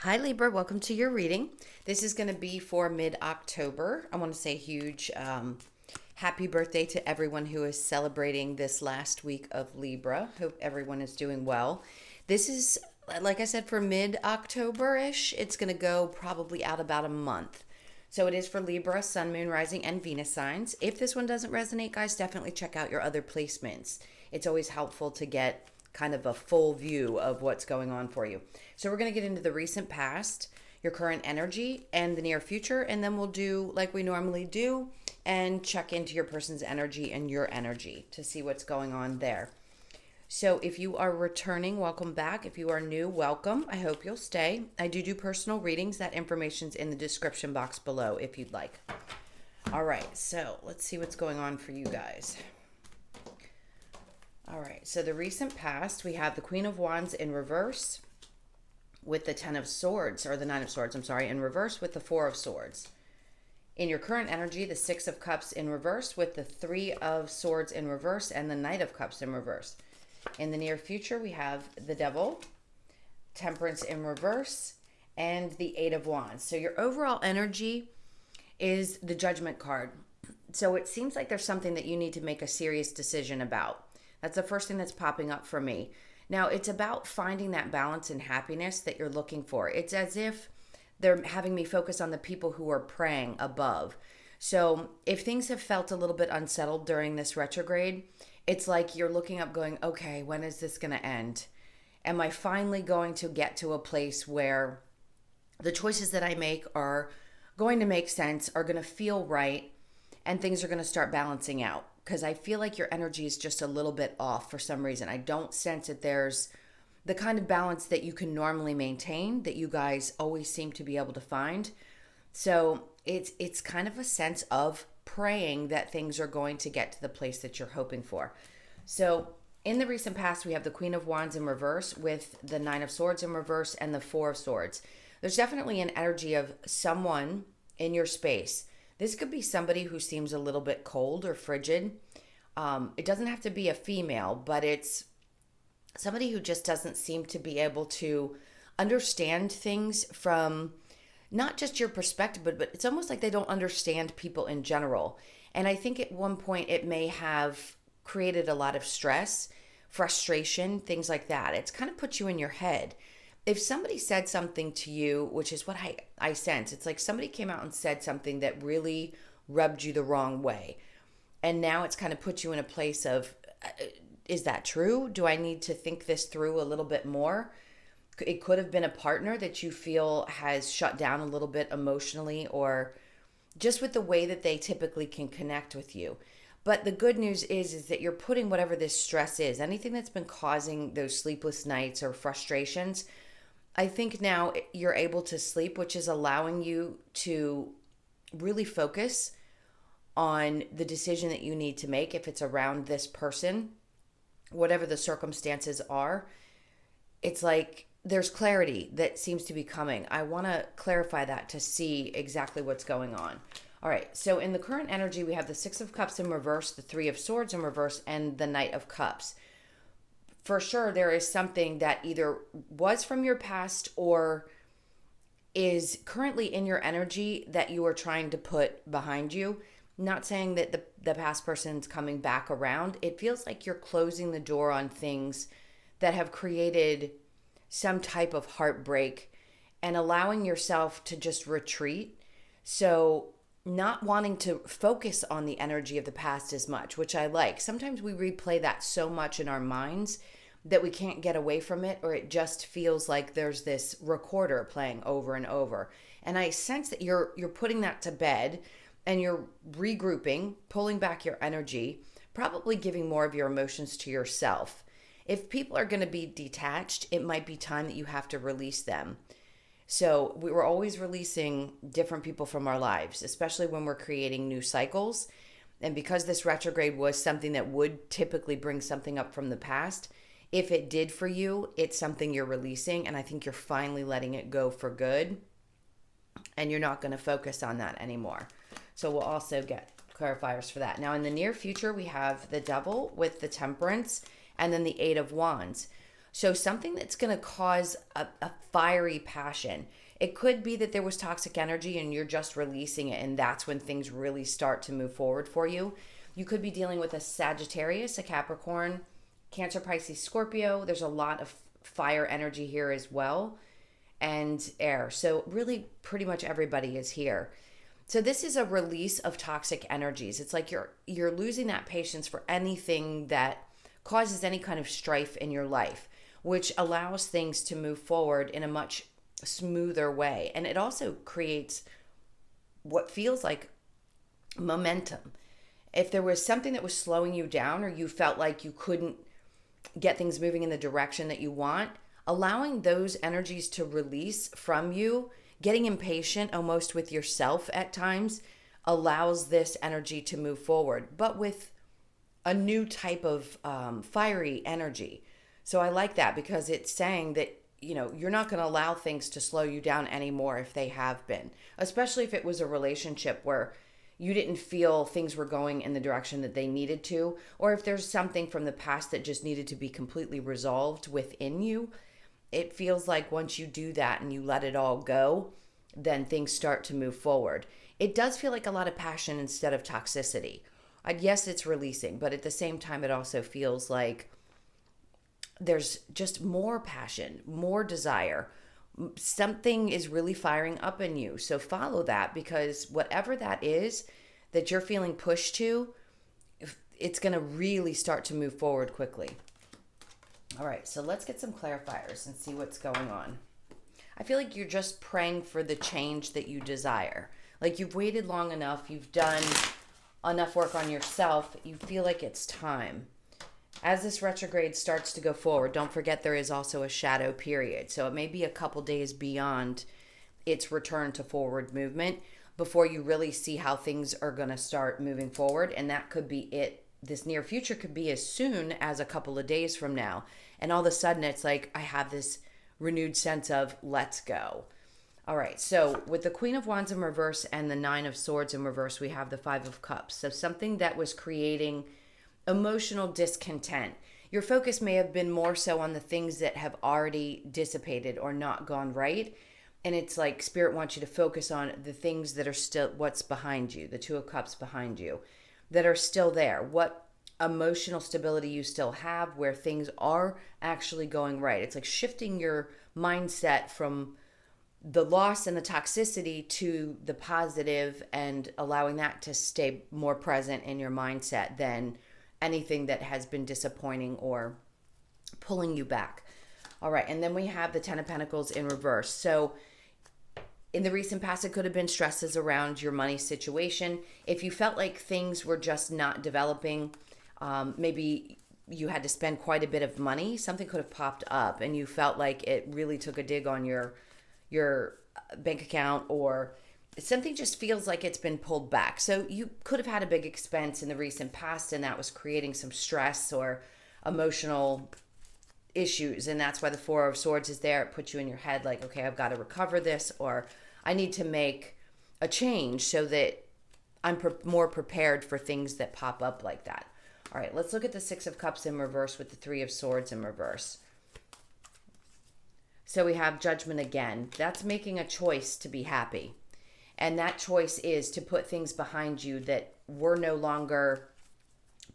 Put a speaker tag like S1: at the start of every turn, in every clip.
S1: Hi Libra, welcome to your reading. This is going to be for mid-October. I want to say huge happy birthday to everyone who is celebrating this last week of Libra. Hope everyone is doing well. This is, like I said, for mid-October-ish. It's going to go probably out about a month. So it is for Libra, Sun, Moon, Rising, and Venus signs. If this one doesn't resonate, guys, definitely check out your other placements. It's always helpful to get kind of a full view of what's going on for you. So we're going to get into the recent past, your current energy, and the near future, and then we'll do like we normally do and check into your person's energy and your energy to see what's going on there. So if you are returning, welcome back. If you are new, welcome. I hope you'll stay. I do personal readings. That information's in the description box below if you'd like. All right, so let's see what's going on for you guys. All right, so the recent past, we have the Queen of Wands in reverse with the Ten of Swords, or the Nine of Swords, I'm sorry, in reverse with the Four of Swords. In your current energy, the Six of Cups in reverse with the Three of Swords in reverse and the Knight of Cups in reverse. In the near future, we have the Devil, Temperance in reverse, and the Eight of Wands. So your overall energy is the Judgment card. So it seems like there's something that you need to make a serious decision about. That's the first thing that's popping up for me. Now, it's about finding that balance and happiness that you're looking for. It's as if they're having me focus on the people who are praying above. So if things have felt a little bit unsettled during this retrograde, it's like you're looking up going, okay, when is this going to end? Am I finally going to get to a place where the choices that I make are going to make sense, are going to feel right, and things are going to start balancing out? Because I feel like your energy is just a little bit off for some reason. I don't sense that there's the kind of balance that you can normally maintain that you guys always seem to be able to find. So it's kind of a sense of praying that things are going to get to the place that you're hoping for. So in the recent past, we have the Queen of Wands in reverse with the Nine of Swords in reverse and the Four of Swords. There's definitely an energy of someone in your space. This could be somebody who seems a little bit cold or frigid. It doesn't have to be a female, but it's somebody who just doesn't seem to be able to understand things from not just your perspective, but it's almost like they don't understand people in general. And I think at one point it may have created a lot of stress, frustration, things like that. It's kind of put you in your head. If somebody said something to you, which is what I sense, it's like somebody came out and said something that really rubbed you the wrong way. And now it's kind of put you in a place of, is that true? Do I need to think this through a little bit more? It could have been a partner that you feel has shut down a little bit emotionally or just with the way that they typically can connect with you. But the good news is that you're putting whatever this stress is, anything that's been causing those sleepless nights or frustrations, I think now you're able to sleep, which is allowing you to really focus on the decision that you need to make if it's around this person, whatever the circumstances are. It's like there's clarity that seems to be coming. I want to clarify that to see exactly what's going on. All right, so in the current energy, we have the Six of Cups in reverse, the Three of Swords in reverse, and the Knight of Cups. For sure, there is something that either was from your past or is currently in your energy that you are trying to put behind you. Not saying that the past person's coming back around. It feels like you're closing the door on things that have created some type of heartbreak and allowing yourself to just retreat. So not wanting to focus on the energy of the past as much, which I like. Sometimes we replay that so much in our minds that we can't get away from it, or it just feels like there's this recorder playing over and over. And I sense that you're putting that to bed and you're regrouping, pulling back your energy, probably giving more of your emotions to yourself. If people are going to be detached, it might be time that you have to release them. So we were always releasing different people from our lives, especially when we're creating new cycles. And because this retrograde was something that would typically bring something up from the past, if it did for you, it's something you're releasing. And I think you're finally letting it go for good. And you're not going to focus on that anymore. So we'll also get clarifiers for that. Now, in the near future, we have the Devil with the Temperance and then the Eight of Wands. So something that's going to cause a fiery passion. It could be that there was toxic energy and you're just releasing it, and that's when things really start to move forward for you. You could be dealing with a Sagittarius, a Capricorn, Cancer, Pisces, Scorpio. There's a lot of fire energy here as well, and air. So really pretty much everybody is here. So this is a release of toxic energies. It's like you're losing that patience for anything that causes any kind of strife in your life, which allows things to move forward in a much smoother way. And it also creates what feels like momentum. If there was something that was slowing you down, or you felt like you couldn't get things moving in the direction that you want, allowing those energies to release from you, getting impatient almost with yourself at times, allows this energy to move forward, but with a new type of fiery energy. So I like that, because it's saying that, you're not going to allow things to slow you down anymore if they have been, especially if it was a relationship where you didn't feel things were going in the direction that they needed to, or if there's something from the past that just needed to be completely resolved within you. It feels like once you do that and you let it all go, then things start to move forward. It does feel like a lot of passion instead of toxicity. Yes, it's releasing, but at the same time, it also feels like there's just more passion, more desire. Something is really firing up in you. So follow that, because whatever that is that you're feeling pushed to, it's going to really start to move forward quickly. All right, so let's get some clarifiers and see what's going on. I feel like you're just praying for the change that you desire. Like you've waited long enough, you've done enough work on yourself, you feel like it's time. As this retrograde starts to go forward, don't forget there is also a shadow period. So it may be a couple days beyond its return to forward movement before you really see how things are going to start moving forward. And that could be it. This near future could be as soon as a couple of days from now. And all of a sudden it's like, I have this renewed sense of let's go. All right, so with the Queen of Wands in reverse and the Nine of Swords in reverse, we have the Five of Cups. So something that was creating emotional discontent. Your focus may have been more so on the things that have already dissipated or not gone right. And it's like Spirit wants you to focus on the things that are still, what's behind you, the Two of Cups behind you, that are still there. What emotional stability you still have, where things are actually going right. It's like shifting your mindset from the loss and the toxicity to the positive, and allowing that to stay more present in your mindset than anything that has been disappointing or pulling you back. All right, and then we have the Ten of Pentacles in reverse. So in the recent past, it could have been stresses around your money situation. If you felt like things were just not developing, maybe you had to spend quite a bit of money, something could have popped up and you felt like it really took a dig on your bank account, or something just feels like it's been pulled back. So you could have had a big expense in the recent past, and that was creating some stress or emotional issues. And that's why the Four of Swords is there. It puts you in your head like, okay, I've got to recover this, or I need to make a change so that I'm more prepared for things that pop up like that. All right, let's look at the Six of Cups in reverse with the Three of Swords in reverse. So we have Judgment again. That's making a choice to be happy. And that choice is to put things behind you that were no longer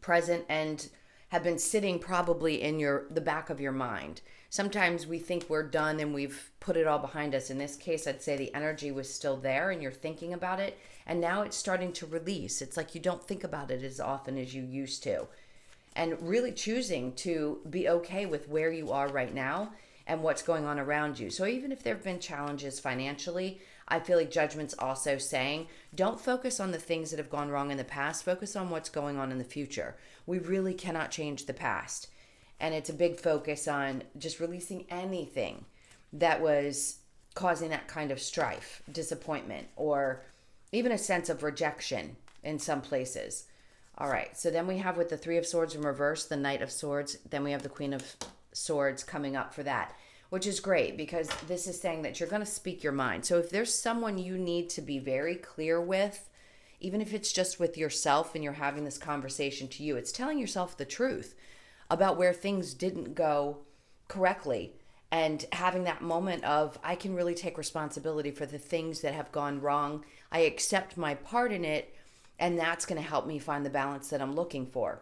S1: present and have been sitting probably in the back of your mind. Sometimes we think we're done and we've put it all behind us. In this case, I'd say the energy was still there and you're thinking about it, and now it's starting to release. It's like you don't think about it as often as you used to. And really choosing to be okay with where you are right now and what's going on around you. So even if there have been challenges financially, I feel like Judgment's also saying, don't focus on the things that have gone wrong in the past. Focus on what's going on in the future. We really cannot change the past. And it's a big focus on just releasing anything that was causing that kind of strife, disappointment, or even a sense of rejection in some places. All right, so then we have with the Three of Swords in reverse, the Knight of Swords. Then we have the Queen of Swords coming up for that, which is great because this is saying that you're going to speak your mind. So if there's someone you need to be very clear with, even if it's just with yourself and you're having this conversation to you, it's telling yourself the truth about where things didn't go correctly, and having that moment of, I can really take responsibility for the things that have gone wrong. I accept my part in it, and that's going to help me find the balance that I'm looking for.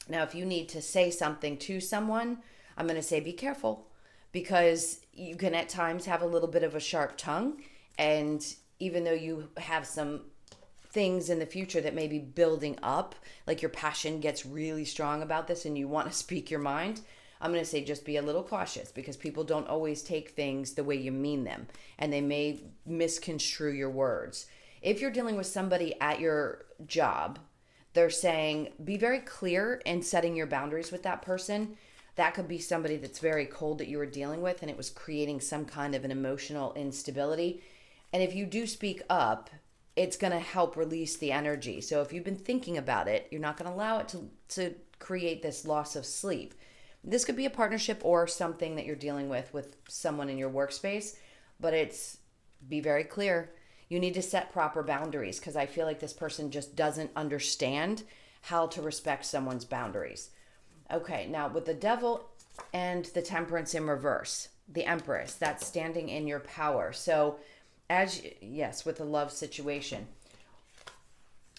S1: Now, if you need to say something to someone, I'm going to say be careful, because you can at times have a little bit of a sharp tongue. And even though you have some things in the future that may be building up, like your passion gets really strong about this and you want to speak your mind, I'm going to say just be a little cautious, because people don't always take things the way you mean them, and they may misconstrue your words. If you're dealing with somebody at your job, they're saying be very clear in setting your boundaries with that person. That could be somebody that's very cold that you were dealing with, and it was creating some kind of an emotional instability. And if you do speak up, it's going to help release the energy. So if you've been thinking about it, you're not going to allow it to create this loss of sleep. This could be a partnership or something that you're dealing with someone in your workspace, but it's be very clear. You need to set proper boundaries, because I feel like this person just doesn't understand how to respect someone's boundaries. Okay, now with the Devil and the Temperance in reverse, the Empress, that's standing in your power. So yes, with the love situation,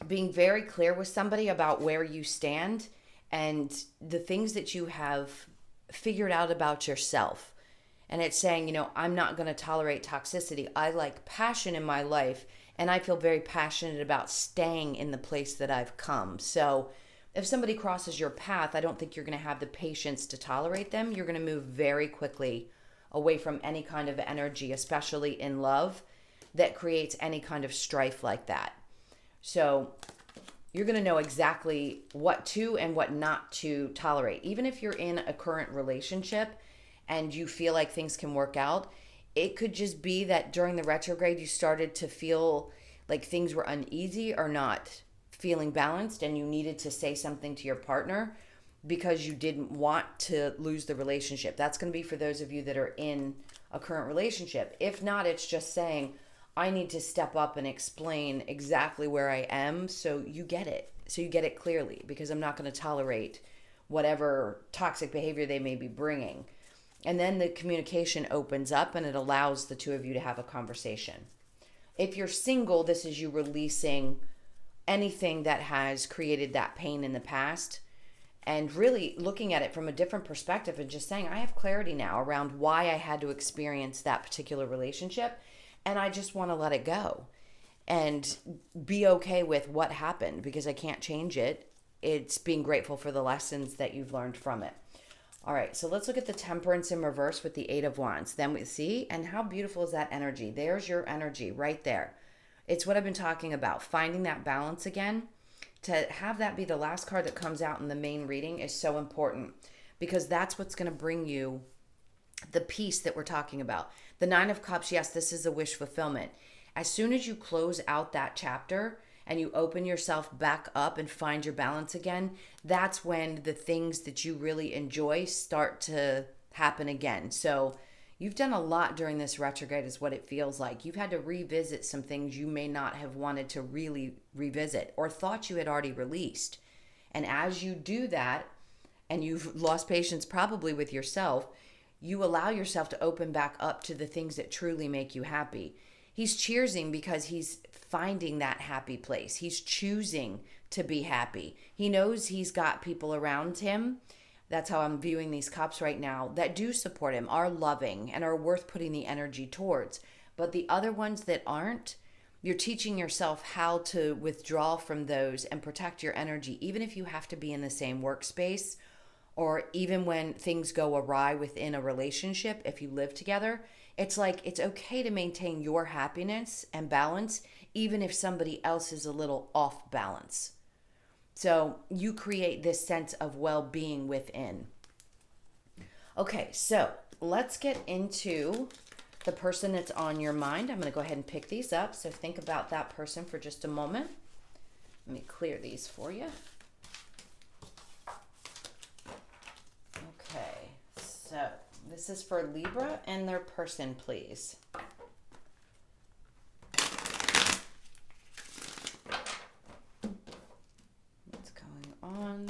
S1: being very clear with somebody about where you stand and the things that you have figured out about yourself. And it's saying, I'm not going to tolerate toxicity. I like passion in my life, and I feel very passionate about staying in the place that I've come. So if somebody crosses your path, I don't think you're going to have the patience to tolerate them. You're going to move very quickly away from any kind of energy, especially in love, that creates any kind of strife like that. So you're going to know exactly what to and what not to tolerate. Even if you're in a current relationship and you feel like things can work out, it could just be that during the retrograde you started to feel like things were uneasy or not feeling balanced, and you needed to say something to your partner because you didn't want to lose the relationship. That's going to be for those of you that are in a current relationship. If not, it's just saying, I need to step up and explain exactly where I am so you get it. So you get it clearly, because I'm not going to tolerate whatever toxic behavior they may be bringing. And then the communication opens up and it allows the two of you to have a conversation. If you're single, this is you releasing anything that has created that pain in the past, and really looking at it from a different perspective and just saying, I have clarity now around why I had to experience that particular relationship, and I just want to let it go and be okay with what happened, because I can't change it. It's being grateful for the lessons that you've learned from it. All right, so let's look at the Temperance in reverse with the Eight of Wands. Then we see, and how beautiful is that energy? There's your energy right there. It's what I've been talking about, finding that balance again. To have that be the last card that comes out in the main reading is so important, because that's what's going to bring you the peace that we're talking about. The Nine of Cups, yes, this is a wish fulfillment. As soon as you close out that chapter and you open yourself back up and find your balance again, that's when the things that you really enjoy start to happen again. So you've done a lot during this retrograde is what it feels like. You've had to revisit some things you may not have wanted to really revisit or thought you had already released. And as you do that, and you've lost patience probably with yourself, you allow yourself to open back up to the things that truly make you happy. He's cheersing because he's finding that happy place. He's choosing to be happy. He knows he's got people around him. That's how I'm viewing these cups right now, that do support him, are loving, and are worth putting the energy towards. But the other ones that aren't, you're teaching yourself how to withdraw from those and protect your energy, even if you have to be in the same workspace, or even when things go awry within a relationship. If you live together, it's like it's okay to maintain your happiness and balance, even if somebody else is a little off balance. So you create this sense of well-being within. Okay, so let's get into the person that's on your mind. I'm going to go ahead and pick these up. So think about that person for just a moment. Let me clear these for you. Okay, so this is for Libra and their person, please. What's going on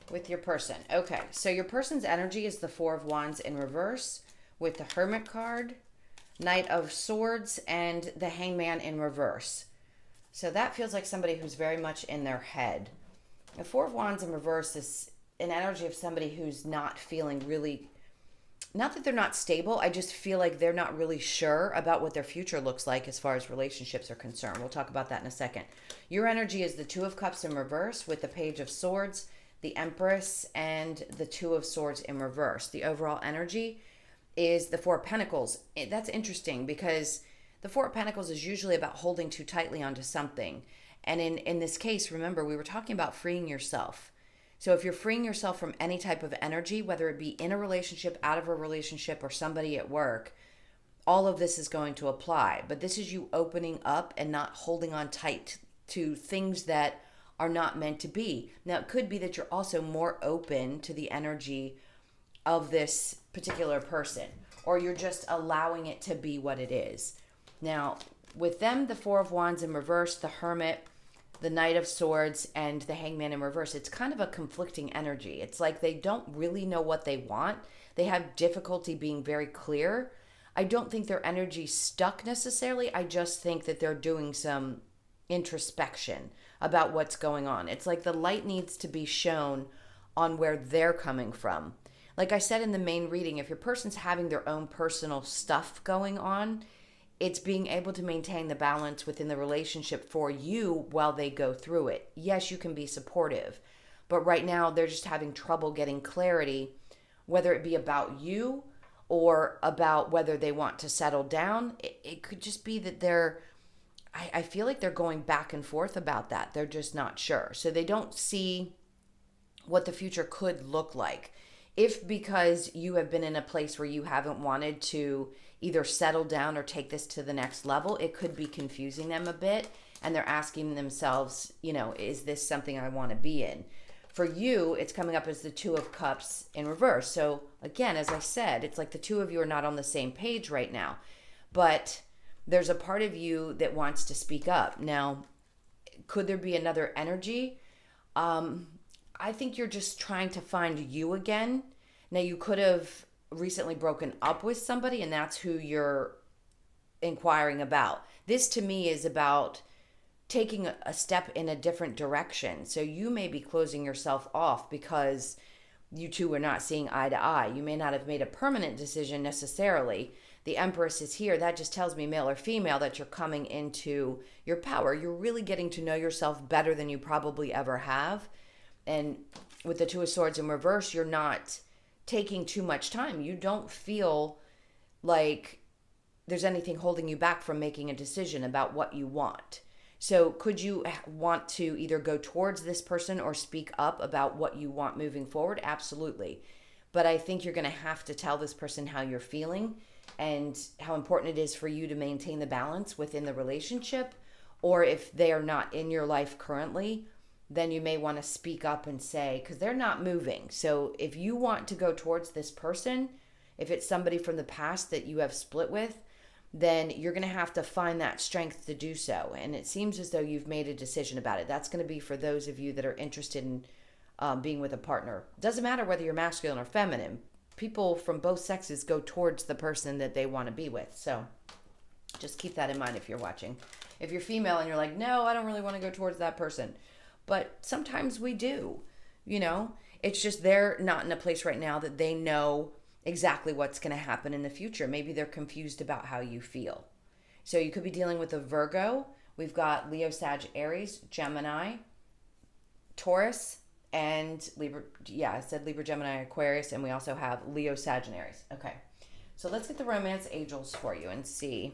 S1: with your person. Okay, so your person's energy is the Four of Wands in reverse with the Hermit card, Knight of Swords, and the Hangman in reverse. So that feels like somebody who's very much in their head. The Four of Wands in reverse is an energy of somebody who's not feeling really, not that they're not stable, I just feel like they're not really sure about what their future looks like as far as relationships are concerned. We'll talk about that in a second. Your energy is the Two of Cups in reverse with the Page of Swords, the Empress, and the Two of Swords in reverse. The overall energy is the Four of Pentacles. That's interesting because the Four of Pentacles is usually about holding too tightly onto something. And in this case, remember, we were talking about freeing yourself. So if you're freeing yourself from any type of energy, whether it be in a relationship, out of a relationship, or somebody at work, all of this is going to apply. But this is you opening up and not holding on tight to things that are not meant to be. Now, it could be that you're also more open to the energy of this particular person, or you're just allowing it to be what it is. Now, with them, the Four of Wands in reverse, the Hermit, the Knight of Swords, and the Hangman in reverse, it's kind of a conflicting energy. It's like they don't really know what they want. They have difficulty being very clear. I don't think their energy's stuck necessarily. I just think that they're doing some introspection about what's going on. It's like the light needs to be shown on where they're coming from. Like I said in the main reading, if your person's having their own personal stuff going on, it's being able to maintain the balance within the relationship for you while they go through it. Yes, you can be supportive, but right now they're just having trouble getting clarity, whether it be about you or about whether they want to settle down. It could just be that I feel like they're going back and forth about that. They're just not sure. So they don't see what the future could look like. If because you have been in a place where you haven't wanted to either settle down or take this to the next level, it could be confusing them a bit. And they're asking themselves, is this something I want to be in? For you, it's coming up as the Two of Cups in reverse. So again, as I said, it's like the two of you are not on the same page right now. But there's a part of you that wants to speak up. Now, could there be another energy? I think you're just trying to find you again. Now, you could have recently broken up with somebody, and that's who you're inquiring about. This, to me, is about taking a step in a different direction. So you may be closing yourself off because you two are not seeing eye to eye. You may not have made a permanent decision necessarily. The Empress is here. That just tells me, male or female, that you're coming into your power. You're really getting to know yourself better than you probably ever have. And with the Two of Swords in reverse, you're not taking too much time. You don't feel like there's anything holding you back from making a decision about what you want. So could you want to either go towards this person or speak up about what you want moving forward? Absolutely. But I think you're going to have to tell this person how you're feeling and how important it is for you to maintain the balance within the relationship. Or if they are not in your life currently, then you may want to speak up and say, because they're not moving. So if you want to go towards this person, if it's somebody from the past that you have split with, then you're going to have to find that strength to do so. And it seems as though you've made a decision about it. That's going to be for those of you that are interested in being with a partner. Doesn't matter whether you're masculine or feminine. People from both sexes go towards the person that they want to be with. So just keep that in mind if you're watching. If you're female and you're like, no, I don't really want to go towards that person. But sometimes we do, It's just they're not in a place right now that they know exactly what's going to happen in the future. Maybe they're confused about how you feel. So you could be dealing with a Virgo. We've got Leo, Sag, Aries, Gemini, Taurus, and Libra. Yeah, I said Libra, Gemini, Aquarius, and we also have Leo, Sag, and Aries. Okay, so let's get the romance angels for you and see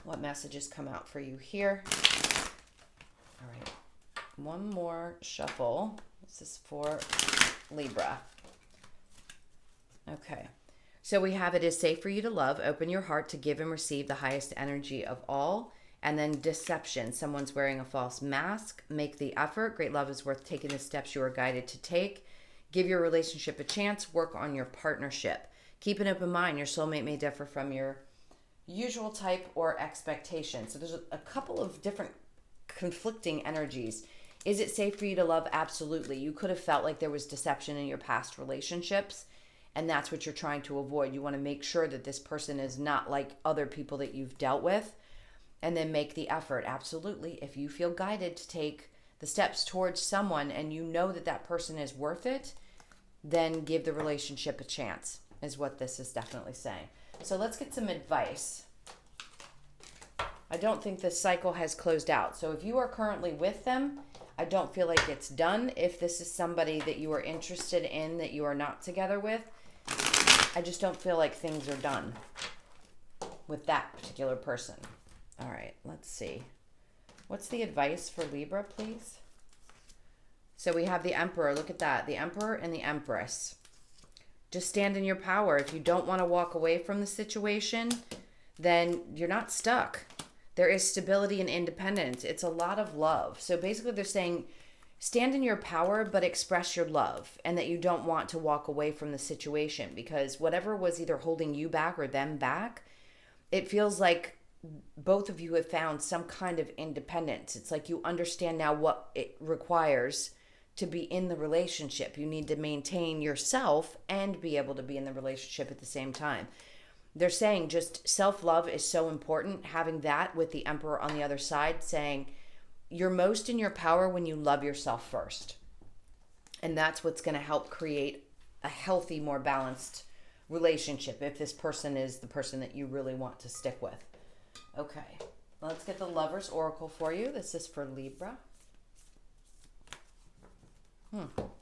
S1: what messages come out for you here. All right. One more shuffle. This is for Libra. Okay. So we have, it is safe for you to love. Open your heart to give and receive the highest energy of all. And then deception. Someone's wearing a false mask. Make the effort. Great love is worth taking the steps you are guided to take. Give your relationship a chance. Work on your partnership. Keep an open mind. Your soulmate may differ from your usual type or expectation. So there's a couple of different conflicting energies Is it safe for you to love? Absolutely. You could have felt like there was deception in your past relationships, and that's what you're trying to avoid. You want to make sure that this person is not like other people that you've dealt with, and then make the effort. Absolutely. If you feel guided to take the steps towards someone and you know that that person is worth it, then give the relationship a chance, is what this is definitely saying. So let's get some advice. I don't think this cycle has closed out. So if you are currently with them, I don't feel like it's done. If this is somebody that you are interested in that you are not together with, I just don't feel like things are done with that particular person. All right, let's see. What's the advice for Libra, please? So we have the Emperor. Look at that. The Emperor and the Empress. Just stand in your power. If you don't want to walk away from the situation, then you're not stuck. There is stability and independence. It's a lot of love. So basically they're saying stand in your power, but express your love, and that you don't want to walk away from the situation, because whatever was either holding you back or them back, it feels like both of you have found some kind of independence. It's like you understand now what it requires to be in the relationship. You need to maintain yourself and be able to be in the relationship at the same time. They're saying just self-love is so important. Having that with the Emperor on the other side saying you're most in your power when you love yourself first. And that's what's going to help create a healthy, more balanced relationship if this person is the person that you really want to stick with. Okay, let's get the Lover's Oracle for you. This is for Libra.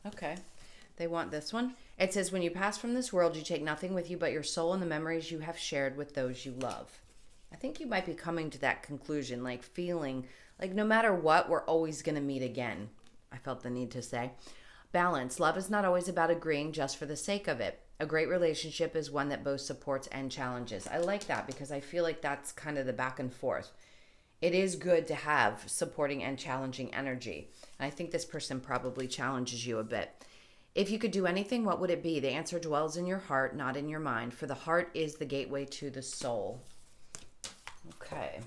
S1: Okay. They want this one. It says, when you pass from this world, you take nothing with you but your soul and the memories you have shared with those you love. I think you might be coming to that conclusion, like feeling like no matter what, we're always going to meet again. I felt the need to say. Balance. Love is not always about agreeing just for the sake of it. A great relationship is one that both supports and challenges. I like that because I feel like that's kind of the back and forth. It is good to have supporting and challenging energy. And I think this person probably challenges you a bit. If you could do anything, what would it be? The answer dwells in your heart, not in your mind, for the heart is the gateway to the soul. Okay.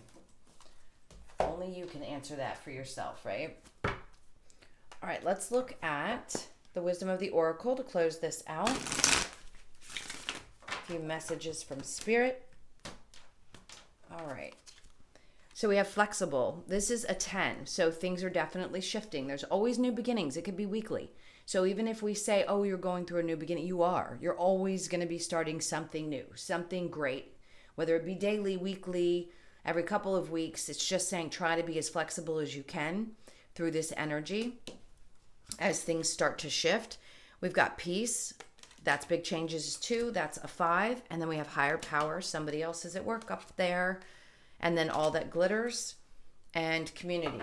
S1: Only you can answer that for yourself, right? All right, let's look at the wisdom of the oracle to close this out. A few messages from Spirit. All right. So we have flexible. This is a 10, so things are definitely shifting. There's always new beginnings. It could be weekly. So even if we say, oh, you're going through a new beginning, you are. You're always going to be starting something new, something great, whether it be daily, weekly, every couple of weeks. It's just saying try to be as flexible as you can through this energy as things start to shift. We've got peace. That's big changes too. That's a 5. And then we have higher power. Somebody else is at work up there. And then all that glitters and community.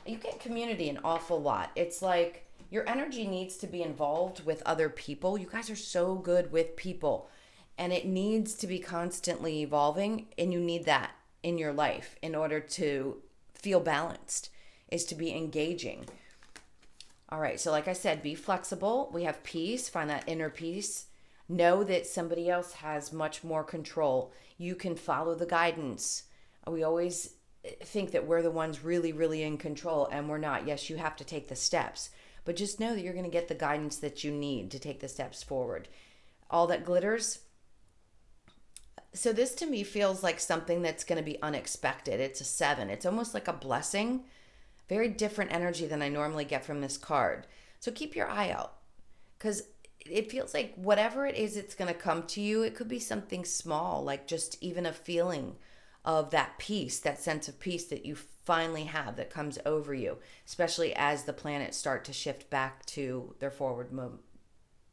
S1: You get community an awful lot. It's like your energy needs to be involved with other people. You guys are so good with people, and it needs to be constantly evolving, and you need that in your life in order to feel balanced, is to be engaging. All right, so like I said, be flexible. We have peace. Find that inner peace. Know that somebody else has much more control. You can follow the guidance. We always think that we're the ones really, really in control, and we're not. Yes, you have to take the steps, but just know that you're going to get the guidance that you need to take the steps forward. All that glitters. So this to me feels like something that's going to be unexpected. It's a 7. It's almost like a blessing. Very different energy than I normally get from this card. So keep your eye out, because it feels like whatever it is, it's going to come to you. It could be something small, like just even a feeling of that peace, that sense of peace that you finally have that comes over you, especially as the planets start to shift back to their forward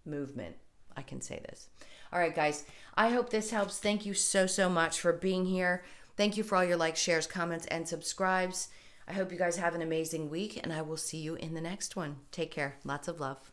S1: movement. I can say this. All right, guys, I hope this helps. Thank you so, so much for being here. Thank you for all your likes, shares, comments, and subscribes. I hope you guys have an amazing week, and I will see you in the next one. Take care. Lots of love.